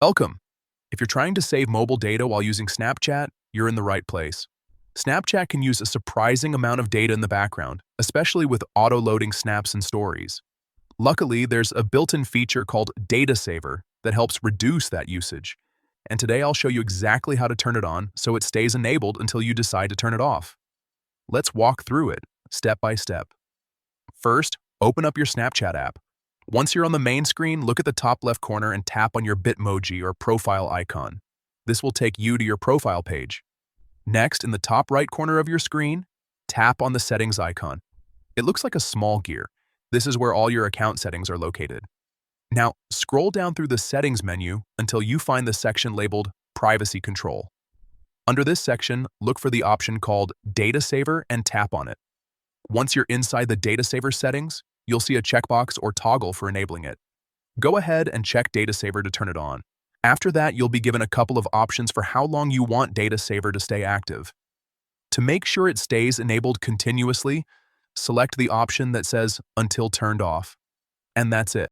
Welcome. If you're trying to save mobile data while using Snapchat, you're in the right place. Snapchat can use a surprising amount of data in the background, especially with auto-loading snaps and stories. Luckily, there's a built-in feature called Data Saver that helps reduce that usage. And today I'll show you exactly how to turn it on so it stays enabled until you decide to turn it off. Let's walk through it, step by step. First, open up your Snapchat app. Once you're on the main screen, look at the top left corner and tap on your Bitmoji or profile icon. This will take you to your profile page. Next, in the top right corner of your screen, tap on the settings icon. It looks like a small gear. This is where all your account settings are located. Now, scroll down through the settings menu until you find the section labeled Privacy Control. Under this section, look for the option called Data Saver and tap on it. Once you're inside the Data Saver settings, you'll see a checkbox or toggle for enabling it. Go ahead and check Data Saver to turn it on. After that, you'll be given a couple of options for how long you want Data Saver to stay active. To make sure it stays enabled continuously, select the option that says Until Turned Off. And that's it.